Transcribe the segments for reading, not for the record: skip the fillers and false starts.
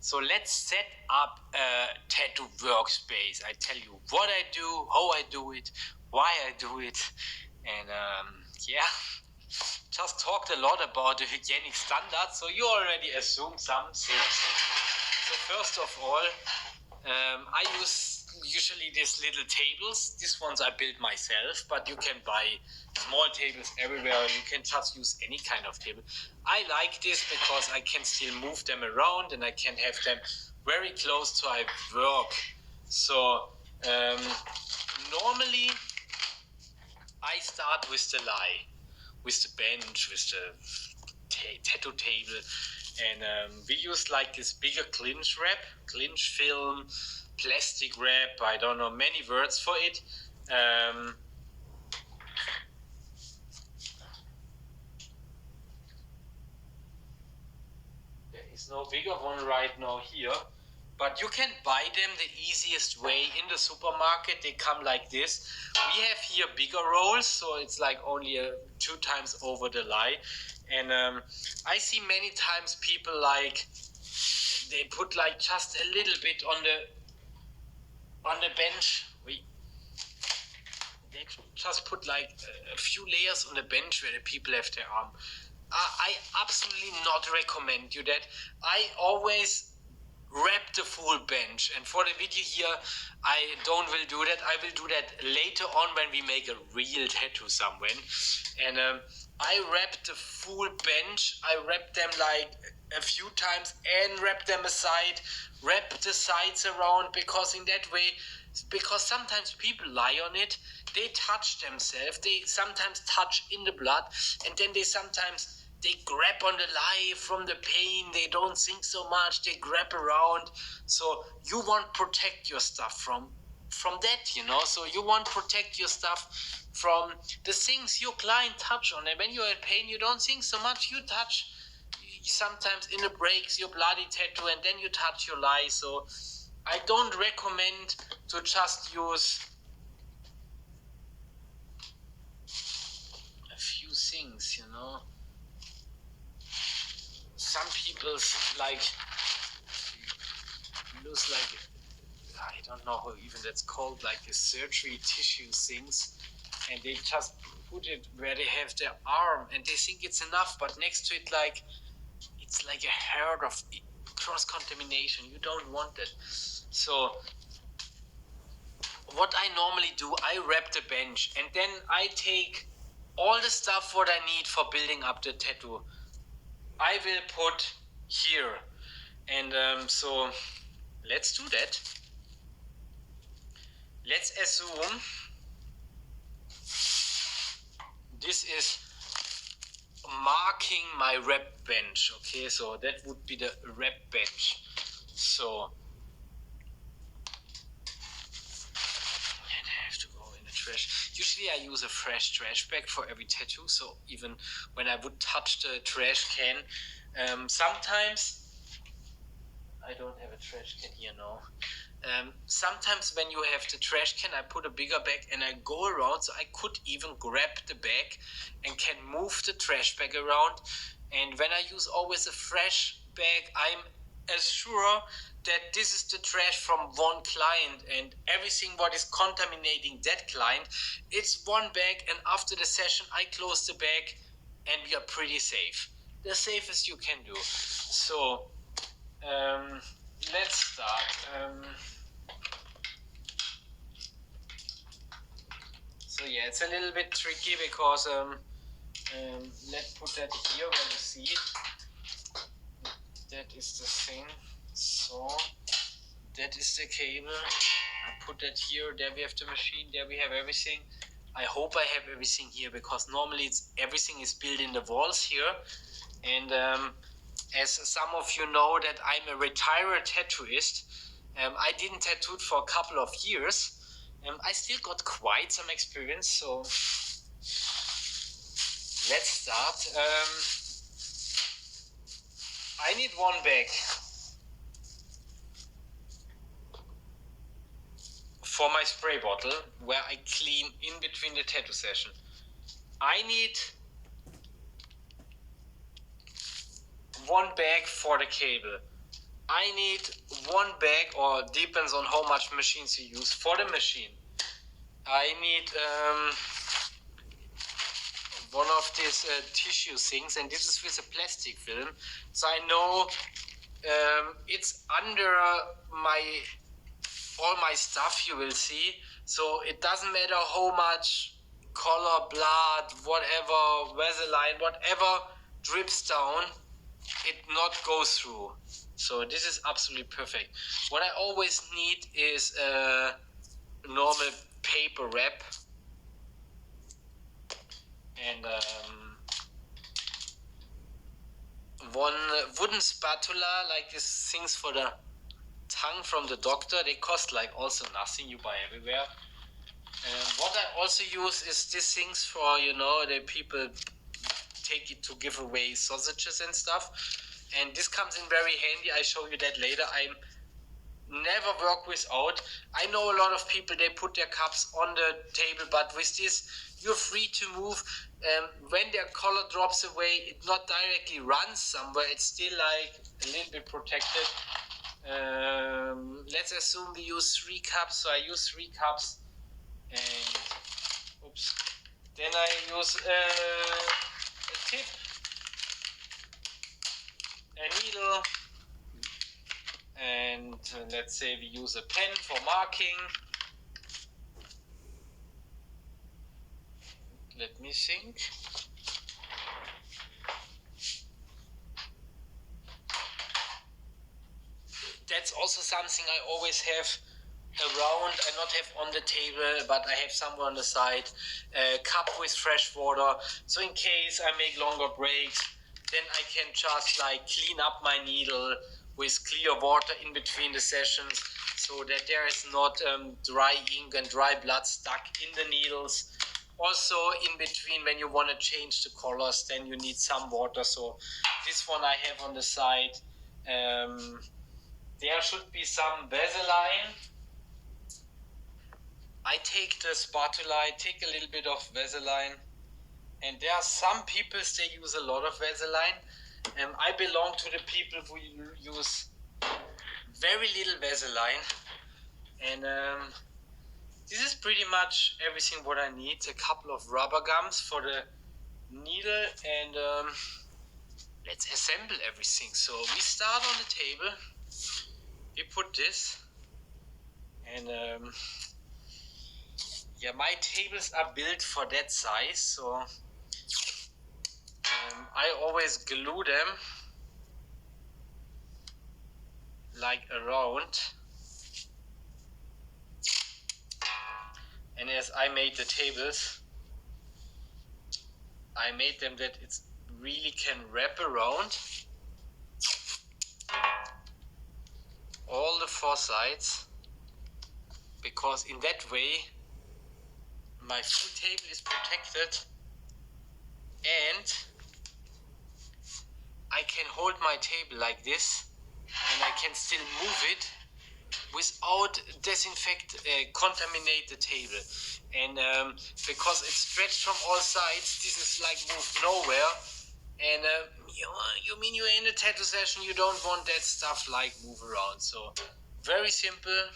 So let's set up a tattoo workspace. I tell you what I do, how I do it, why I do it, and just talked a lot about the hygienic standards, so you already assume some things. So first of all, I use usually these little tables. These ones I built myself, but you can buy small tables everywhere. You can just use any kind of table. I like this because I can still move them around and I can have them very close to my work. So normally I start with the lie, with the bench, with the tattoo table, and we use like this bigger clinch wrap, clinch film, plastic wrap, I don't know, many words for it. There is no bigger one right now here, but you can buy them the easiest way in the supermarket. They come like this. We have here bigger rolls, so it's like only 2 times over the lie. And I see many times people like they put like just a little bit on the bench. They just put like a few layers on the bench where the people have their arm. I absolutely not recommend you that. I always wrap the full bench, and for the video here I will do that. I will do that later on when we make a real tattoo somewhere. And I wrap the full bench. I wrap them like a few times and wrap them aside, wrap the sides around, because in that way, because sometimes people lie on it, they touch themselves, they sometimes touch in the blood, and then they grab on the lie from the pain, they don't think so much, they grab around. So you want to protect your stuff from that, you know. So you want to protect your stuff from the things your client touch on. And when you're in pain, you don't think so much, you touch sometimes in the breaks your bloody tattoo, and then you touch your lie. So I don't recommend to just use a few things, you know. Some people like use like, I don't know how even that's called, like the surgery tissue things, and they just put it where they have their arm and they think it's enough, but next to it, like, it's like a herd of cross-contamination. You don't want that. So what I normally do, I wrap the bench, and then I take all the stuff what I need for building up the tattoo. I will put here, and so let's do that. Let's assume this is marking my wrap bench. Okay, so that would be the wrap bench. So I have to go in the trash. Usually I use a fresh trash bag for every tattoo, so even when I would touch the trash can, sometimes I don't have a trash can here now. Sometimes when you have the trash can, I put a bigger bag and I go around, so I could even grab the bag and can move the trash bag around. And when I use always a fresh bag, I'm as sure that this is the trash from one client, and everything what is contaminating that client, it's one bag, and after the session I close the bag and we are pretty safe. The safest you can do. So let's start. So yeah, it's a little bit tricky because let's put that here where you see it. That is the thing. So that is the cable. I put that here. There we have the machine. There we have everything. I hope I have everything here, because normally everything is built in the walls here. And as some of you know that I'm a retired tattooist, I didn't tattoo for a couple of years. I still got quite some experience, so let's start. I need one bag for my spray bottle where I clean in between the tattoo session. I need one bag for the cable. I need one bag, or depends on how much machines you use for the machine. I need one of these tissue things, and this is with a plastic film, so I know it's under all my stuff, you will see, so it doesn't matter how much color, blood, whatever, Vaseline, whatever drips down, it not goes through. So this is absolutely perfect. What I always need is a normal paper wrap, and one wooden spatula, like these things for the tongue from the doctor. They cost like also nothing, you buy everywhere. And what I also use is these things for, the people take it to give away sausages and stuff. And this comes in very handy. I show you that later. I never work without. I know a lot of people, they put their cups on the table, but with this, you're free to move. When their color drops away, it not directly runs somewhere. It's still like a little bit protected. Let's assume we use 3 cups. So I use 3 cups. And oops. Then I use a tip, a needle, and let's say we use a pen for marking. Let me think. That's also something I always have around. I not have on the table, but I have somewhere on the side a cup with fresh water, so in case I make longer breaks, then I can just like clean up my needle with clear water in between the sessions, so that there is not dry ink and dry blood stuck in the needles. Also in between, when you want to change the colors, then you need some water. So this one I have on the side. There should be some Vaseline. I take the spatula, I take a little bit of Vaseline, and there are some people, they use a lot of Vaseline. I belong to the people who use very little Vaseline, and this is pretty much everything what I need. A couple of rubber gums for the needle, and let's assemble everything. So we start on the table, we put this, and my tables are built for that size, so I always glue them like around. And as I made the tables, I made them that it really can wrap around all the 4 sides, because in that way my full table is protected, and I can hold my table like this, and I can still move it without contaminate the table. And because it's stretched from all sides, this is like moved nowhere. And you mean you're in a tattoo session, you don't want that stuff like move around. So very simple,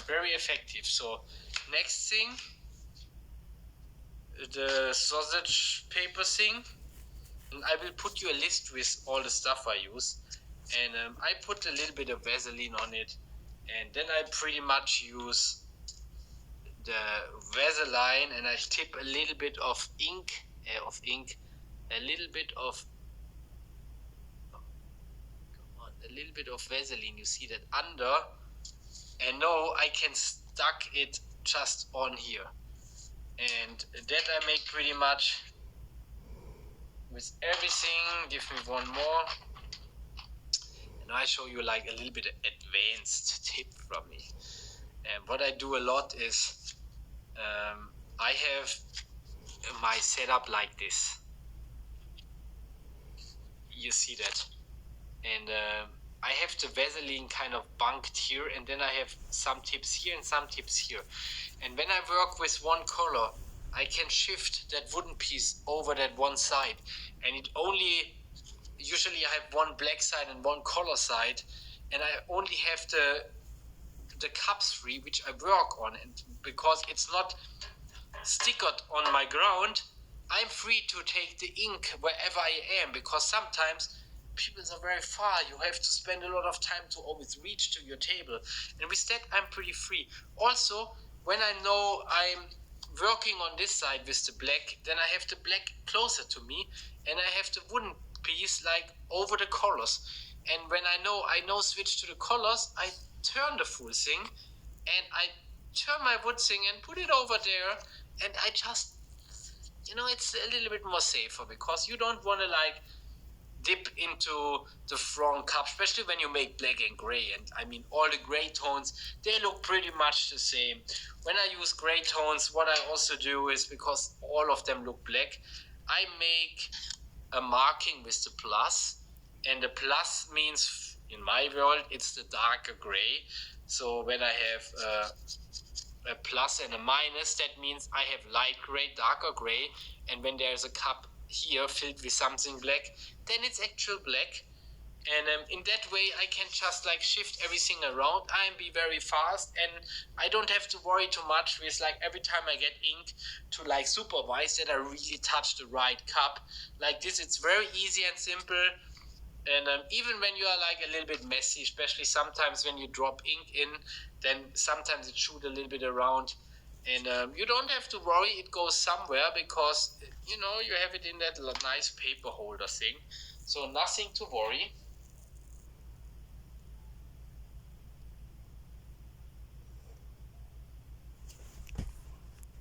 very effective. So next thing, the sausage paper thing. And I will put you a list with all the stuff I use. And I put a little bit of Vaseline on it. And then I pretty much use the Vaseline, and I tip a little bit of ink, a little bit of Vaseline. You see that under, and now I can stuck it just on here, and that I make pretty much with everything. Give me one more, and I show you like a little bit advanced tip from me. And what I do a lot is I have my setup like this. You see that, and I have the Vaseline kind of bunked here, and then I have some tips here and some tips here. And when I work with one color, I can shift that wooden piece over that one side, and it only usually I have one black side and one color side, and I only have the cups free, which I work on, and because it's not stickered on my ground, I'm free to take the ink wherever I am, because sometimes people are very far. You have to spend a lot of time to always reach to your table, and with that I'm pretty free. Also, when I know I'm working on this side with the black, then I have the black closer to me, and I have the wooden piece like over the colors. And when I know switch to the colors, I turn the full thing, and I turn my wood thing and put it over there, and I just, it's a little bit more safer, because you don't want to like dip into the wrong cup, especially when you make black and gray. And I mean, all the gray tones, they look pretty much the same. When I use gray tones, what I also do is, because all of them look black, I make a marking with the plus, and the plus means, in my world, it's the darker gray. So when I have a plus and a minus, that means I have light gray, darker gray, and when there's a cup here filled with something black, then it's actual black. And in that way I can just like shift everything around and be very fast, and I don't have to worry too much with like every time I get ink to like supervise that I really touch the right cup. Like this, it's very easy and simple. And even when you are like a little bit messy, especially sometimes when you drop ink in, then sometimes it shoot a little bit around, and you don't have to worry it goes somewhere, because you have it in that nice paper holder thing, so nothing to worry.